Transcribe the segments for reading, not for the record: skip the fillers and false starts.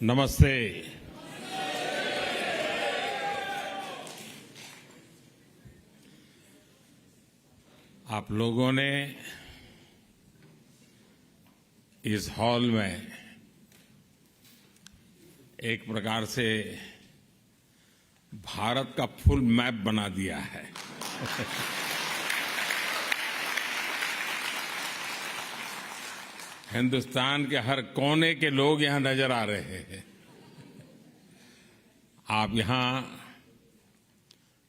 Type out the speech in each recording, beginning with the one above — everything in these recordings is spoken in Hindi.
नमस्ते। आप लोगों ने इस हॉल में एक प्रकार से भारत का फुल मैप बना दिया है। हिंदुस्तान के हर कोने के लोग यहां नजर आ रहे हैं। आप यहां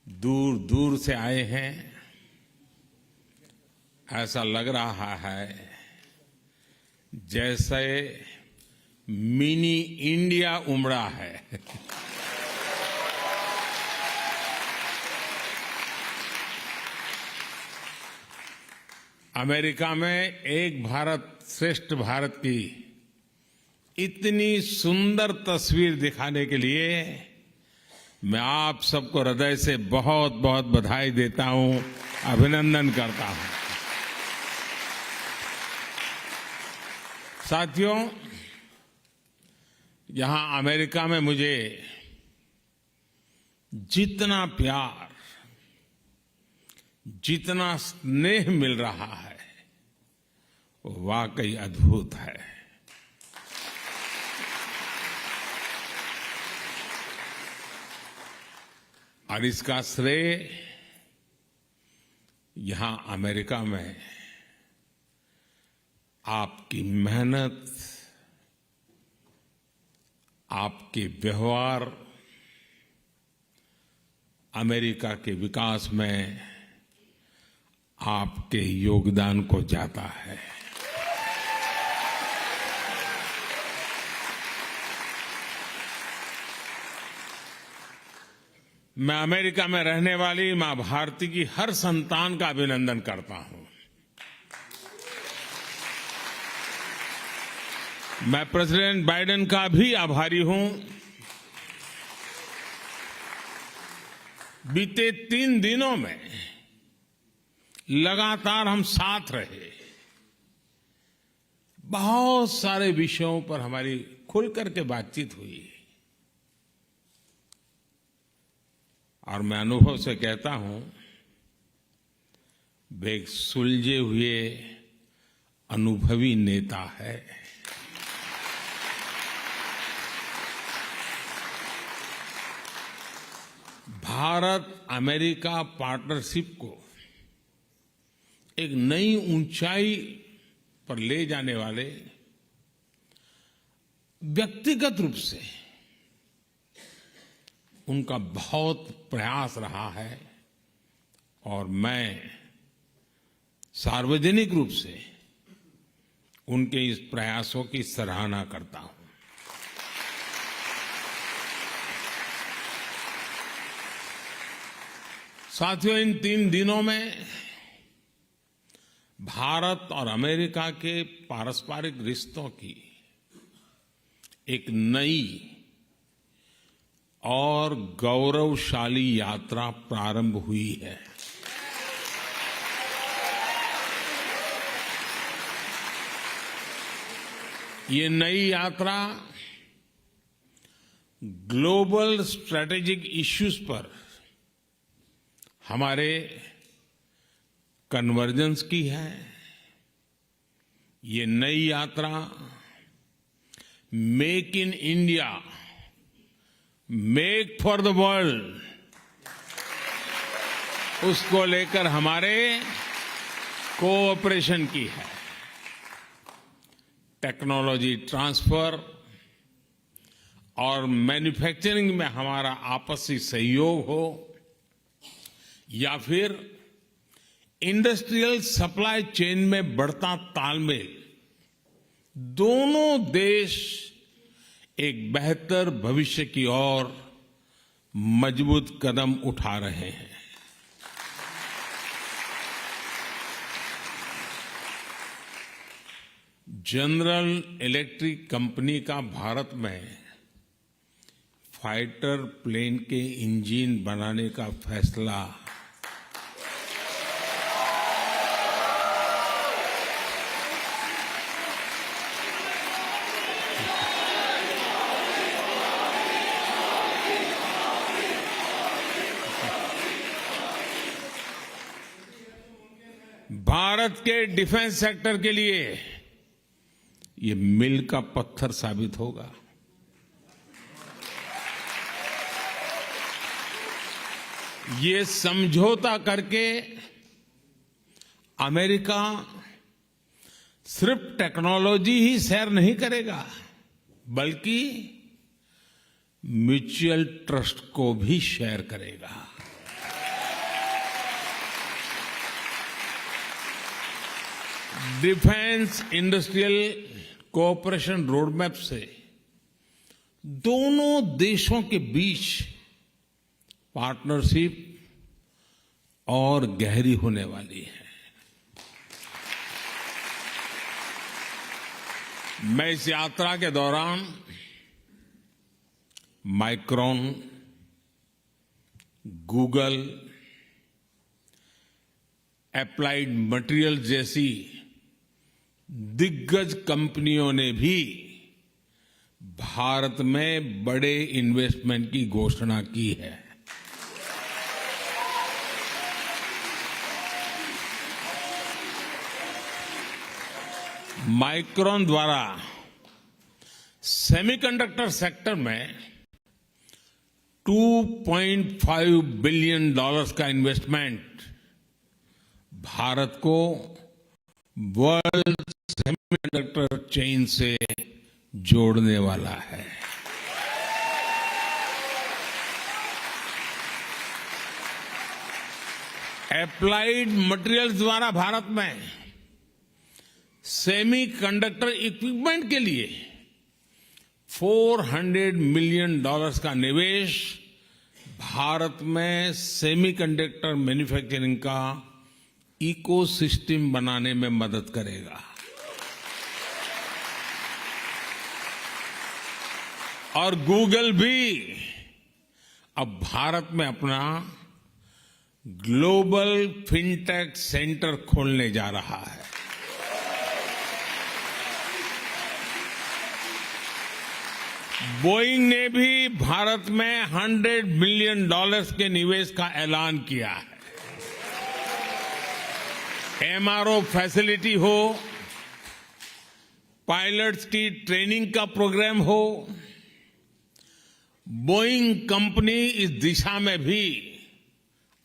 दूर दूर से आए हैं। ऐसा लग रहा है जैसे मिनी इंडिया उमड़ा है। अमेरिका में एक भारत श्रेष्ठ भारत की इतनी सुंदर तस्वीर दिखाने के लिए मैं आप सबको हृदय से बहुत बहुत बधाई देता हूं, अभिनंदन करता हूं। साथियों, यहां अमेरिका में मुझे जितना प्यार, जितना स्नेह मिल रहा है वो वाकई अद्भुत है। और इसका श्रेय यहां अमेरिका में आपकी मेहनत, आपके व्यवहार, अमेरिका के विकास में आपके योगदान को जाता है। मैं अमेरिका में रहने वाली मां भारती की हर संतान का अभिनंदन करता हूं। मैं प्रेसिडेंट बाइडेन का भी आभारी हूं। बीते 3 दिनों में लगातार हम साथ रहे। बहुत सारे विषयों पर हमारी खुल करके बातचीत हुई और मैं अनुभव से कहता हूं, वे एक सुलझे हुए अनुभवी नेता है। भारत अमेरिका पार्टनरशिप को एक नई ऊंचाई पर ले जाने वाले व्यक्तिगत रूप से उनका बहुत प्रयास रहा है और मैं सार्वजनिक रूप से उनके इस प्रयासों की सराहना करता हूं। साथियों, इन 3 दिनों में भारत और अमेरिका के पारस्परिक रिश्तों की एक नई और गौरवशाली यात्रा प्रारंभ हुई है। ये नई यात्रा ग्लोबल स्ट्रैटेजिक इश्यूज पर हमारे कन्वर्जेंस की है। ये नई यात्रा make in India, make for the world, उसको लेकर हमारे कोऑपरेशन की है। टेक्नोलॉजी ट्रांसफर और मैन्युफैक्चरिंग में हमारा आपसी सहयोग हो या फिर इंडस्ट्रियल सप्लाई चेन में बढ़ता तालमेल, दोनों देश एक बेहतर भविष्य की ओर मजबूत कदम उठा रहे हैं। जनरल इलेक्ट्रिक कंपनी का भारत में फाइटर प्लेन के इंजन बनाने का फैसला भारत के डिफेंस सेक्टर के लिए ये मील का पत्थर साबित होगा। ये समझौता करके अमेरिका सिर्फ टेक्नोलॉजी ही शेयर नहीं करेगा, बल्कि म्यूचुअल ट्रस्ट को भी शेयर करेगा। डिफेंस इंडस्ट्रियल कोऑपरेशन रोडमैप से दोनों देशों के बीच पार्टनरशिप और गहरी होने वाली है। मैं इस यात्रा के दौरान माइक्रॉन, गूगल, एप्लाइड मटेरियल जैसी दिग्गज कंपनियों ने भी भारत में बड़े इन्वेस्टमेंट की घोषणा की है। माइक्रॉन द्वारा सेमीकंडक्टर सेक्टर में $2.5 बिलियन का इन्वेस्टमेंट भारत को वर्ल्ड सेमीकंडक्टर चेन से जोड़ने वाला है। एप्लाइड मटेरियल्स द्वारा भारत में सेमीकंडक्टर इक्विपमेंट के लिए $400 मिलियन का निवेश भारत में सेमीकंडक्टर मैन्युफैक्चरिंग का इकोसिस्टम बनाने में मदद करेगा। और गूगल भी अब भारत में अपना ग्लोबल फिनटेक सेंटर खोलने जा रहा है। बोइंग ने भी भारत में $100 मिलियन के निवेश का ऐलान किया है। एमआरओ फैसिलिटी हो, पायलट्स की ट्रेनिंग का प्रोग्राम हो, बोइंग कंपनी इस दिशा में भी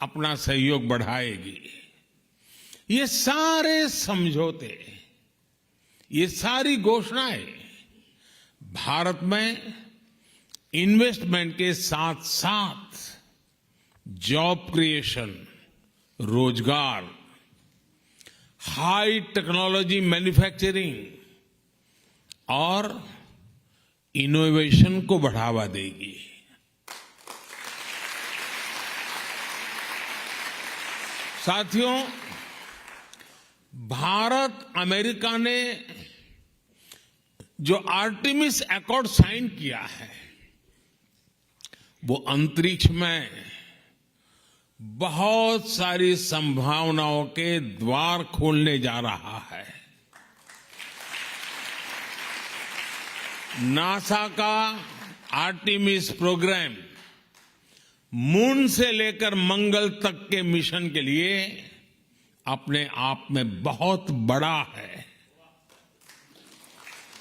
अपना सहयोग बढ़ाएगी। ये सारे समझौते, ये सारी घोषणाएं भारत में इन्वेस्टमेंट के साथ साथ जॉब क्रिएशन, रोजगार, हाई टेक्नोलॉजी मैन्युफैक्चरिंग और इनोवेशन को बढ़ावा देगी। साथियों, भारत अमेरिका ने जो आर्टेमिस अकॉर्ड साइन किया है, वो अंतरिक्ष में बहुत सारी संभावनाओं के द्वार खोलने जा रहा है। नासा का आर्टेमिस प्रोग्राम मून से लेकर मंगल तक के मिशन के लिए अपने आप में बहुत बड़ा है।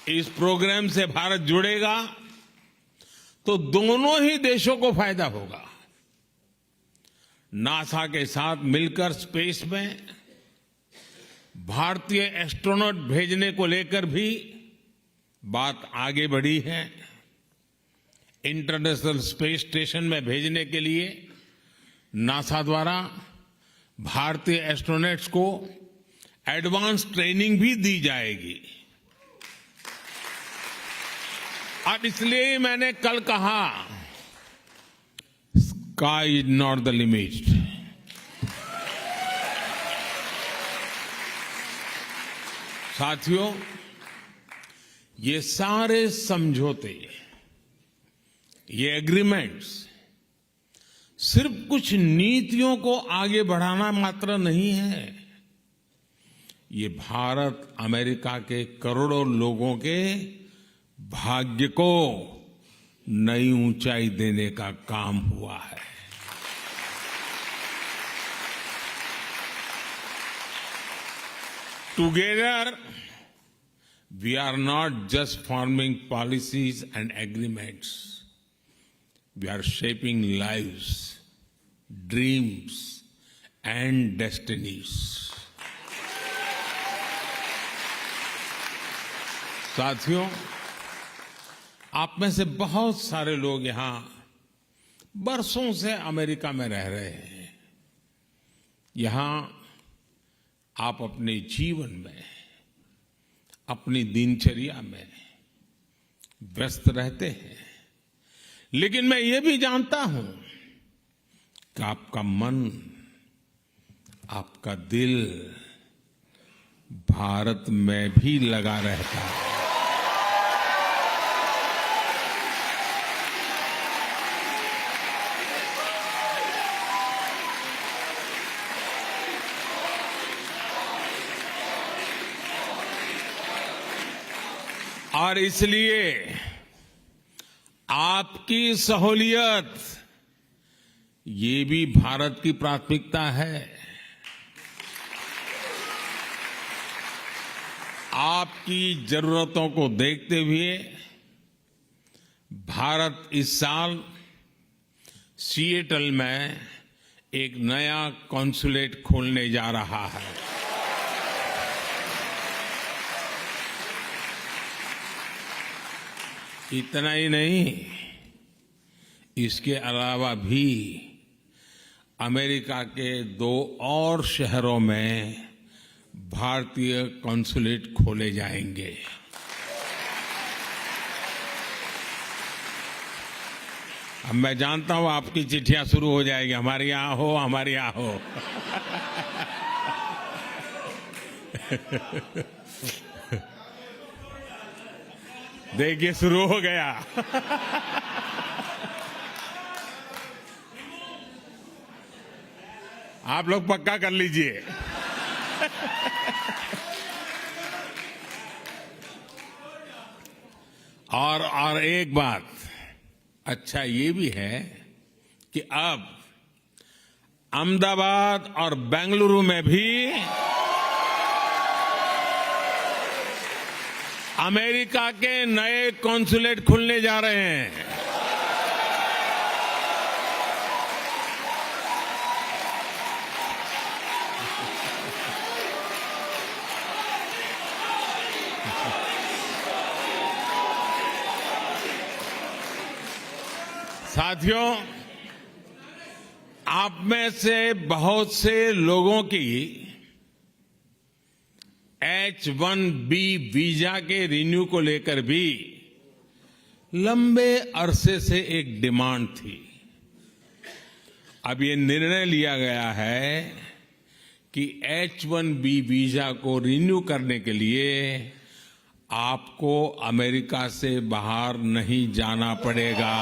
इस प्रोग्राम से भारत जुड़ेगा तो दोनों ही देशों को फायदा होगा। नासा के साथ मिलकर स्पेस में भारतीय एस्ट्रोनॉट भेजने को लेकर भी बात आगे बढ़ी है। इंटरनेशनल स्पेस स्टेशन में भेजने के लिए नासा द्वारा भारतीय एस्ट्रोनॉट्स को एडवांस ट्रेनिंग भी दी जाएगी। और इसलिए ही मैंने कल कहा, sky is not the limit. साथियों, ये सारे समझौते, ये एग्रीमेंट्स सिर्फ कुछ नीतियों को आगे बढ़ाना मात्र नहीं है। ये भारत अमेरिका के करोड़ों लोगों के भाग्य को नई ऊंचाई देने का काम हुआ है। together we are not just forming policies and agreements. We are shaping lives, dreams and destinies. साथियों, आप में से बहुत सारे लोग यहां बरसों से अमेरिका में रह रहे हैं। यहां आप अपने जीवन में, अपनी दिनचर्या में व्यस्त रहते हैं, लेकिन मैं ये भी जानता हूं कि आपका मन, आपका दिल भारत में भी लगा रहता है। और इसलिए आपकी सहूलियत ये भी भारत की प्राथमिकता है। आपकी जरूरतों को देखते हुए भारत इस साल सिएटल में एक नया कॉन्सुलेट खोलने जा रहा है। इतना ही नहीं, इसके अलावा भी अमेरिका के 2 और शहरों में भारतीय कॉन्सुलेट खोले जाएंगे। अब मैं जानता हूं आपकी चिट्ठियां शुरू हो जाएगी, हमारे यहां हो, हमारे यहां हो। देखिए शुरू हो गया। आप लोग पक्का कर लीजिए। और एक बात अच्छा ये भी है कि अब अहमदाबाद और बेंगलुरु में भी अमेरिका के नए कॉन्सुलेट खुलने जा रहे हैं। साथियों, आप में से बहुत से लोगों की H-1B वीजा के रिन्यू को लेकर भी लंबे अरसे से एक डिमांड थी। अब ये निर्णय लिया गया है कि H-1B वीजा को रिन्यू करने के लिए आपको अमेरिका से बाहर नहीं जाना पड़ेगा।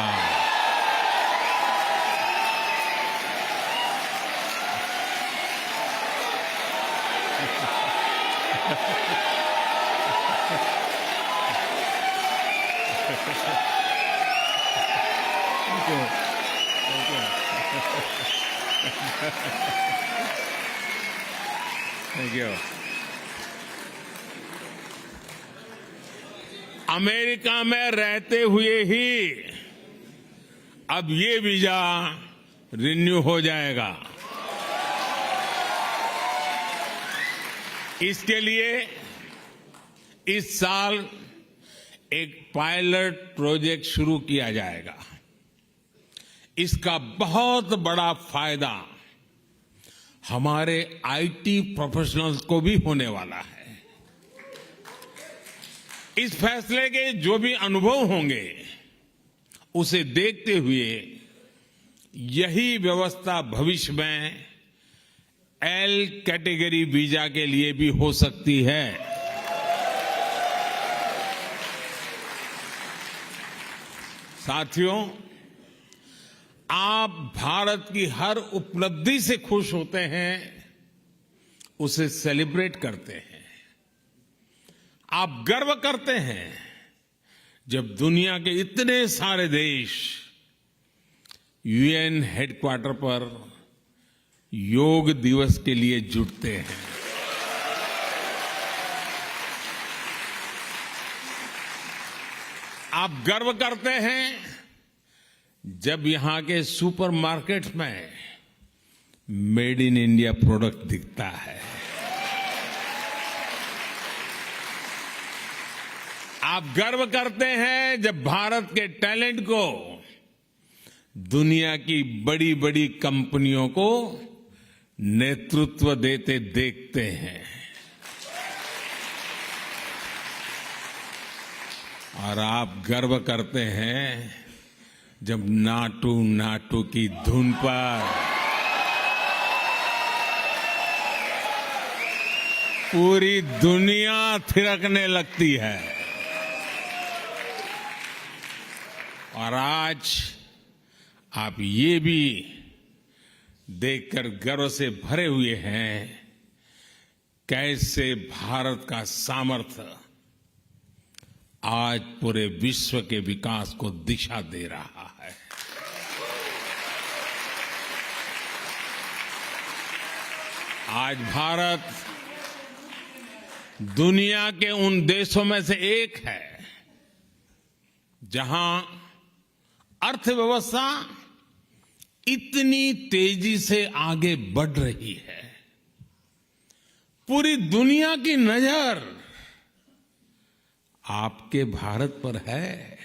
Thank you. अमेरिका में रहते हुए ही अब ये वीजा रिन्यू हो जाएगा। इसके लिए इस साल एक पायलट प्रोजेक्ट शुरू किया जाएगा। इसका बहुत बड़ा फायदा हमारे आईटी प्रोफेशनल्स को भी होने वाला है। इस फैसले के जो भी अनुभव होंगे उसे देखते हुए यही व्यवस्था भविष्य में एल कैटेगरी वीजा के लिए भी हो सकती है। साथियों, आप भारत की हर उपलब्धि से खुश होते हैं, उसे सेलिब्रेट करते हैं। आप गर्व करते हैं जब दुनिया के इतने सारे देश यूएन हेडक्वार्टर पर योग दिवस के लिए जुटते हैं। आप गर्व करते हैं जब यहां के सुपरमार्केट्स में मेड इन इंडिया प्रोडक्ट दिखता है। आप गर्व करते हैं जब भारत के टैलेंट को दुनिया की बड़ी बड़ी कंपनियों को नेतृत्व देते देखते हैं। और आप गर्व करते हैं जब नाटू नाटू की धुन पर पूरी दुनिया थिरकने लगती है। और आज आप ये भी देखकर गर्व से भरे हुए हैं कैसे भारत का सामर्थ्य आज पूरे विश्व के विकास को दिशा दे रहा है। आज भारत दुनिया के उन देशों में से एक है जहां अर्थव्यवस्था इतनी तेजी से आगे बढ़ रही है। पूरी दुनिया की नजर आपके भारत पर है।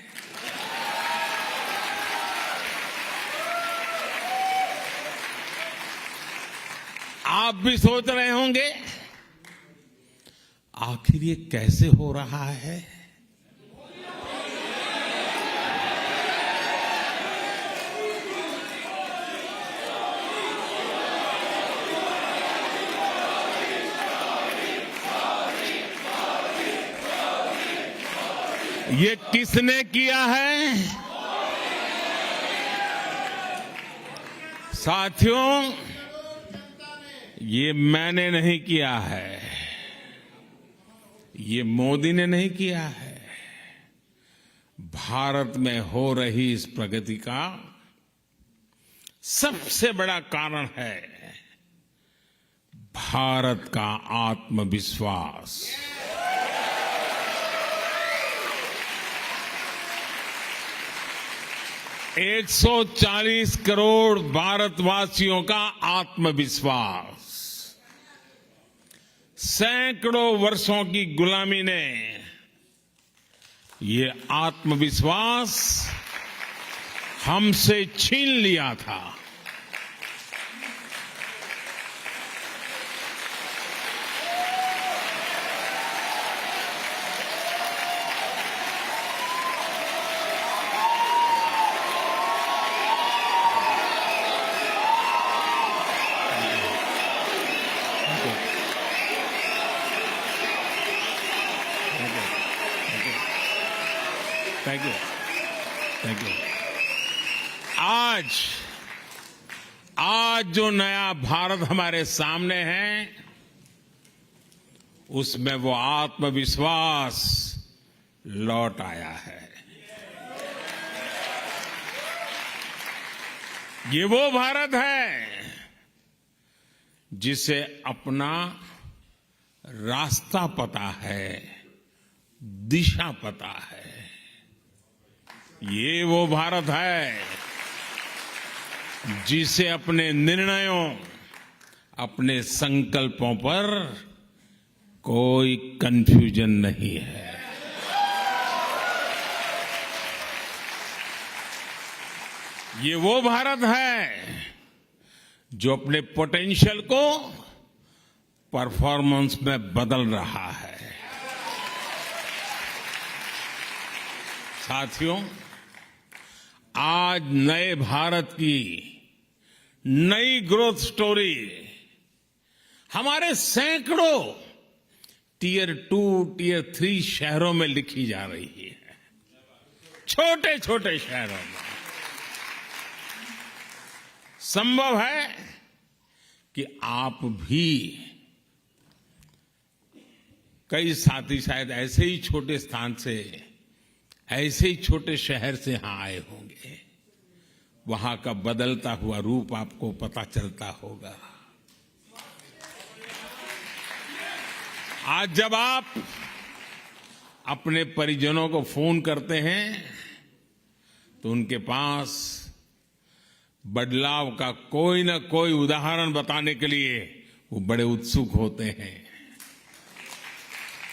आप भी सोच रहे होंगे आखिर ये कैसे हो रहा है। ये किसने किया है? साथियों, ये मैंने नहीं किया है, ये मोदी ने नहीं किया है। भारत में हो रही इस प्रगति का सबसे बड़ा कारण है भारत का आत्मविश्वास। एक 140 करोड़ भारतवासियों का आत्मविश्वास। सैकड़ों वर्षों की गुलामी ने ये आत्मविश्वास हमसे छीन लिया था। Thank you. आज जो नया भारत हमारे सामने है उसमें वो आत्मविश्वास लौट आया है। ये वो भारत है जिसे अपना रास्ता पता है, दिशा पता है। ये वो भारत है जिसे अपने निर्णयों, अपने संकल्पों पर कोई कंफ्यूजन नहीं है। ये वो भारत है जो अपने पोटेंशियल को परफॉर्मेंस में बदल रहा है। साथियों, आज नए भारत की नई ग्रोथ स्टोरी हमारे सैकड़ों टियर 2, टियर 3 शहरों में लिखी जा रही है। छोटे छोटे शहरों में संभव है कि आप भी, कई साथी शायद ऐसे ही छोटे स्थान से, ऐसे ही छोटे शहर से यहां आए होंगे। वहां का बदलता हुआ रूप आपको पता चलता होगा। आज जब आप अपने परिजनों को फोन करते हैं तो उनके पास बदलाव का कोई न कोई उदाहरण बताने के लिए वो बड़े उत्सुक होते हैं।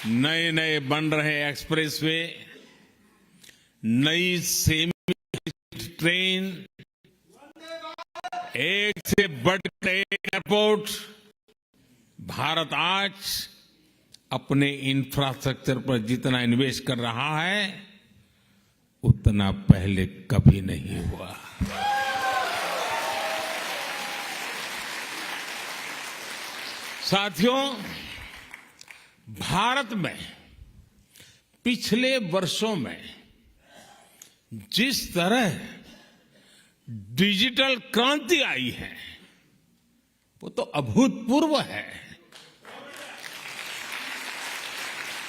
नए नए बन रहे एक्सप्रेसवे, नई सेमी ट्रेन, एक से बढ़कर एक एयरपोर्ट, भारत आज अपने इंफ्रास्ट्रक्चर पर जितना इन्वेस्ट कर रहा है उतना पहले कभी नहीं हुआ। साथियों, भारत में पिछले वर्षों में जिस तरह डिजिटल क्रांति आई है वो तो अभूतपूर्व है।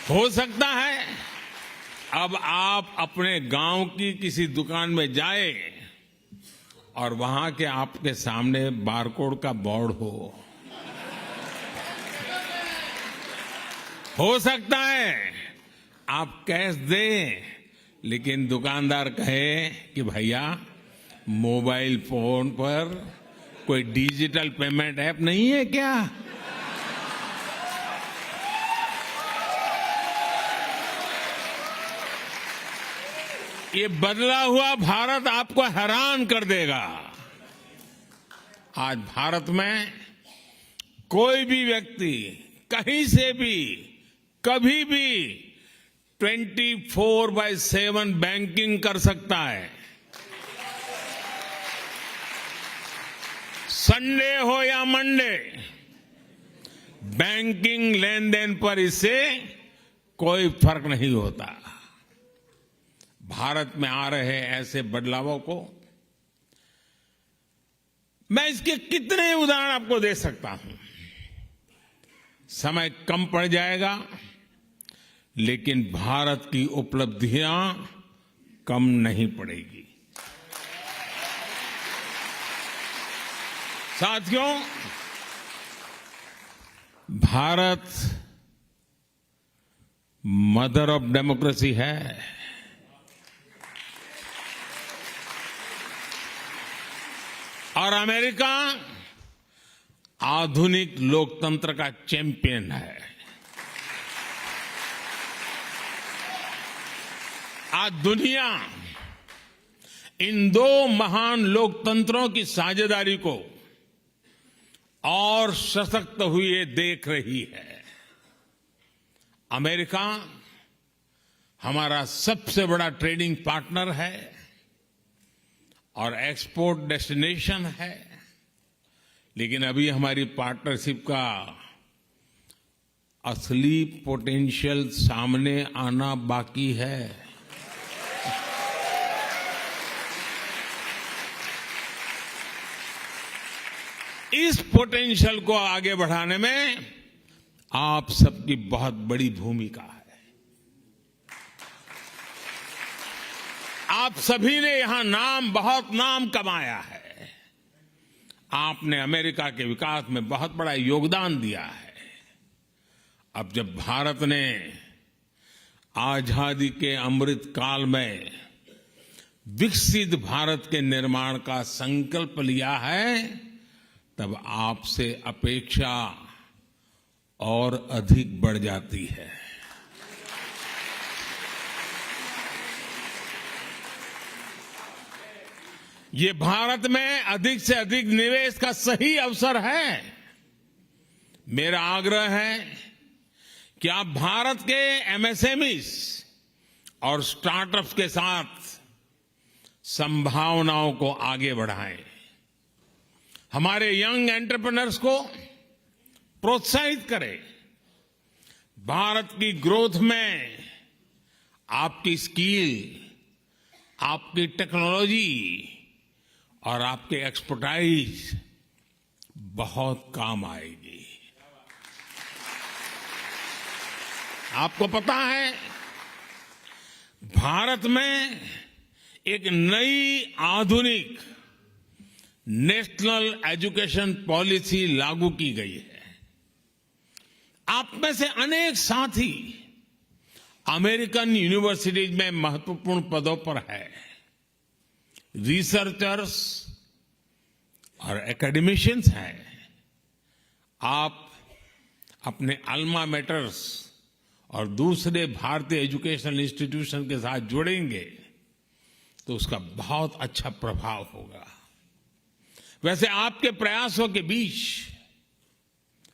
हो सकता है अब आप अपने गांव की किसी दुकान में जाए और वहां के आपके सामने बारकोड का बोर्ड हो सकता है आप कैश दें, लेकिन दुकानदार कहे कि भैया मोबाइल फोन पर कोई डिजिटल पेमेंट ऐप नहीं है क्या? ये बदला हुआ भारत आपको हैरान कर देगा। आज भारत में कोई भी व्यक्ति कहीं से भी कभी भी 24/7 बैंकिंग कर सकता है। संडे हो या मंडे, बैंकिंग लेन देन पर इससे कोई फर्क नहीं होता। भारत में आ रहे ऐसे बदलावों को मैं इसके कितने उदाहरण आपको दे सकता हूं, समय कम पड़ जाएगा, लेकिन भारत की उपलब्धियां कम नहीं पड़ेगी। साथियों, भारत मदर ऑफ डेमोक्रेसी है। और अमेरिका आधुनिक लोकतंत्र का चैंपियन है। आज दुनिया इन दो महान लोकतंत्रों की साझेदारी को और सशक्त हुए देख रही है। अमेरिका हमारा सबसे बड़ा ट्रेडिंग पार्टनर है और एक्सपोर्ट डेस्टिनेशन है, लेकिन अभी हमारी पार्टनरशिप का असली पोटेंशियल सामने आना बाकी है। इस पोटेंशियल को आगे बढ़ाने में आप सबकी बहुत बड़ी भूमिका है। आप सभी ने यहां बहुत नाम कमाया है। आपने अमेरिका के विकास में बहुत बड़ा योगदान दिया है। अब जब भारत ने आजादी के अमृत काल में विकसित भारत के निर्माण का संकल्प लिया है, तब आपसे अपेक्षा और अधिक बढ़ जाती है। ये भारत में अधिक से अधिक निवेश का सही अवसर है। मेरा आग्रह है कि आप भारत के एमएसएमईज और स्टार्टअप्स के साथ संभावनाओं को आगे बढ़ाएं। हमारे यंग एंटरप्रेन्योर्स को प्रोत्साहित करें। भारत की ग्रोथ में आपकी स्किल, आपकी टेक्नोलॉजी और आपके एक्सपर्टाइज बहुत काम आएगी। आपको पता है, भारत में एक नई आधुनिक नेशनल एजुकेशन पॉलिसी लागू की गई है। आप में से अनेक साथी अमेरिकन यूनिवर्सिटीज में महत्वपूर्ण पदों पर है, रिसर्चर्स और एकेडमिशियंस हैं। आप अपने अल्मा मैटर्स और दूसरे भारतीय एजुकेशनल इंस्टीट्यूशन के साथ जुड़ेंगे तो उसका बहुत अच्छा प्रभाव होगा। वैसे आपके प्रयासों के बीच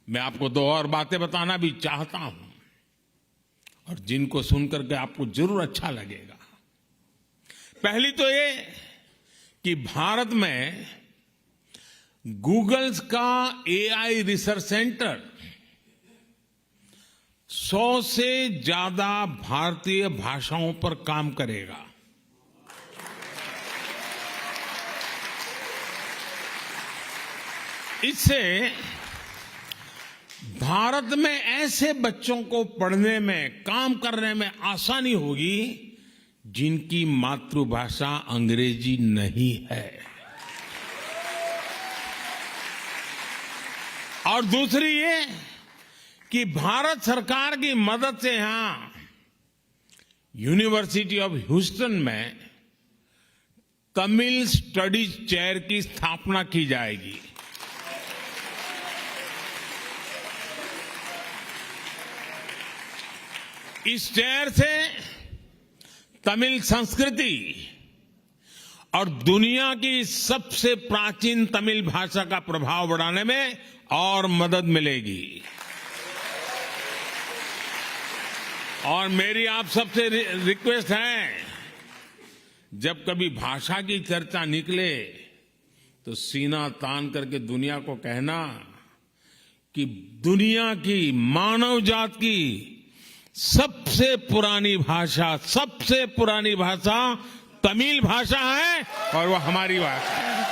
मैं आपको दो और बातें बताना भी चाहता हूं और जिनको सुनकर के आपको जरूर अच्छा लगेगा। पहली तो ये कि भारत में गूगल्स का एआई रिसर्च सेंटर 100 से ज्यादा भारतीय भाषाओं पर काम करेगा। इससे भारत में ऐसे बच्चों को पढ़ने में, काम करने में आसानी होगी जिनकी मातृभाषा अंग्रेजी नहीं है। और दूसरी ये कि भारत सरकार की मदद से यहां यूनिवर्सिटी ऑफ ह्यूस्टन में तमिल स्टडीज चेयर की स्थापना की जाएगी। इस चेयर से तमिल संस्कृति और दुनिया की सबसे प्राचीन तमिल भाषा का प्रभाव बढ़ाने में और मदद मिलेगी। और मेरी आप सबसे रिक्वेस्ट है, जब कभी भाषा की चर्चा निकले तो सीना तान करके दुनिया को कहना कि दुनिया की, मानव जात की सबसे पुरानी भाषा तमिल भाषा है और वो हमारी भाषा है।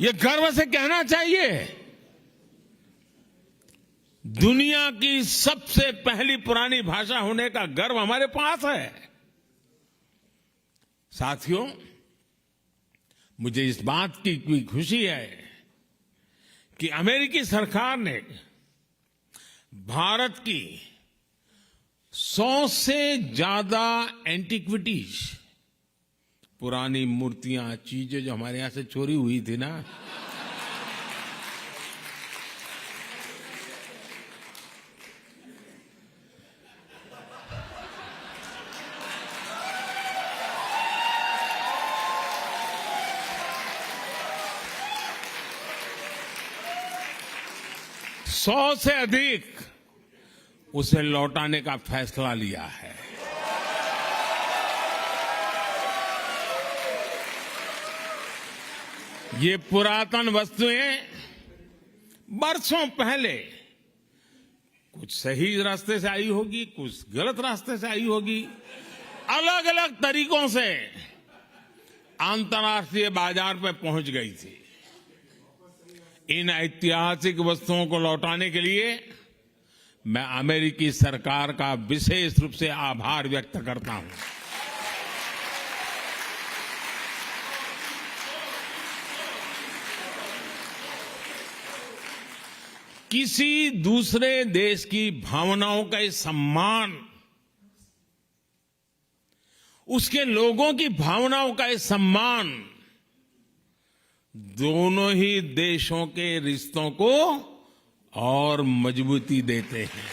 ये गर्व से कहना चाहिए, दुनिया की सबसे पहली पुरानी भाषा होने का गर्व हमारे पास है। साथियों, मुझे इस बात की खुशी है कि अमेरिकी सरकार ने भारत की 100 से ज्यादा एंटिक्विटीज, पुरानी मूर्तियां, चीजें जो हमारे यहां से चोरी हुई थी ना, सौ से अधिक उसे लौटाने का फैसला लिया है। ये पुरातन वस्तुएं बरसों पहले कुछ सही रास्ते से आई होगी, कुछ गलत रास्ते से आई होगी, अलग अलग तरीकों से अंतर्राष्ट्रीय बाजार पे पहुंच गई थी। इन ऐतिहासिक वस्तुओं को लौटाने के लिए मैं अमेरिकी सरकार का विशेष रूप से आभार व्यक्त करता हूं। किसी दूसरे देश की भावनाओं का सम्मान, उसके लोगों की भावनाओं का सम्मान दोनों ही देशों के रिश्तों को और मजबूती देते हैं।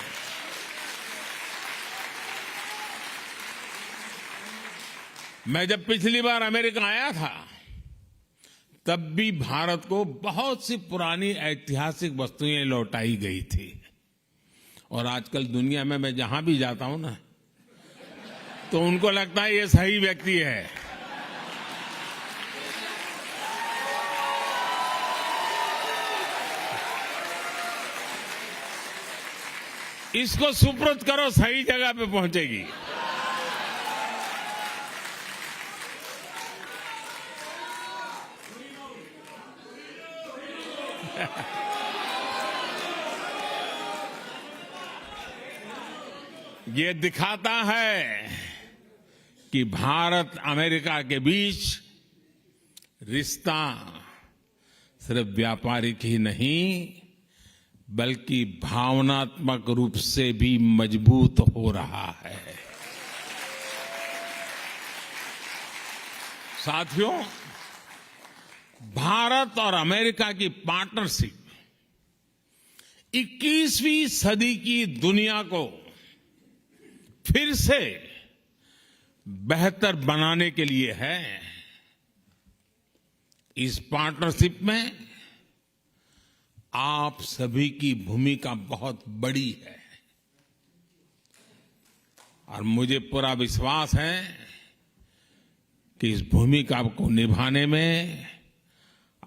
मैं जब पिछली बार अमेरिका आया था तब भी भारत को बहुत सी पुरानी ऐतिहासिक वस्तुएं लौटाई गई थी। और आजकल दुनिया में मैं जहां भी जाता हूं ना, तो उनको लगता है ये सही व्यक्ति है। इसको सुपुर्द करो, सही जगह पे पहुंचेगी। ये दिखाता है कि भारत अमेरिका के बीच रिश्ता सिर्फ व्यापारिक ही नहीं बल्कि भावनात्मक रूप से भी मजबूत हो रहा है। साथियों, भारत और अमेरिका की पार्टनरशिप 21वीं सदी की दुनिया को फिर से बेहतर बनाने के लिए है। इस पार्टनरशिप में आप सभी की भूमिका बहुत बड़ी है और मुझे पूरा विश्वास है कि इस भूमिका को निभाने में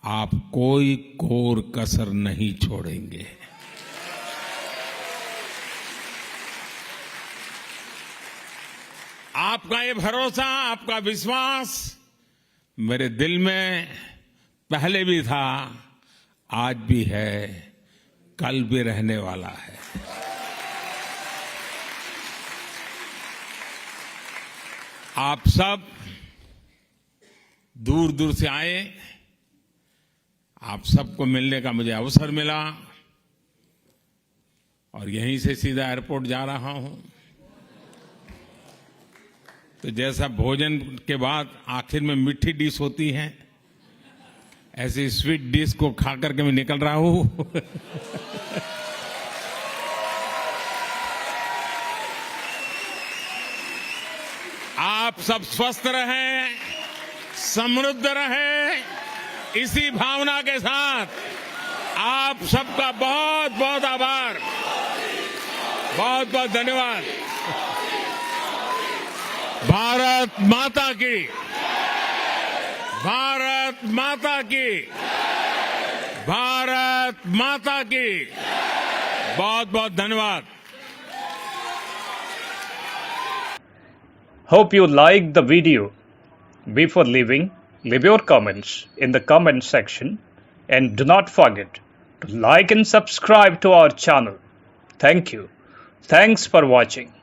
आप कोई कोर कसर नहीं छोड़ेंगे। आपका ये भरोसा, आपका विश्वास मेरे दिल में पहले भी था, आज भी है, कल भी रहने वाला है। आप सब दूर दूर से आए, आप सबको मिलने का मुझे अवसर मिला और यहीं से सीधा एयरपोर्ट जा रहा हूं। तो जैसा भोजन के बाद आखिर में मीठी डिश होती है, ऐसी स्वीट डिश को खा करके मैं निकल रहा हूं। आप सब स्वस्थ रहें, समृद्ध रहें, इसी भावना के साथ आप सबका बहुत बहुत आभार, बहुत बहुत धन्यवाद। भारत माता की, भारत माता की, भारत माता की, बहुत बहुत धन्यवाद। Hope you liked the video. Before leaving, leave your comments in the comment section and do not forget to like and subscribe to our channel. Thank you. Thanks for watching.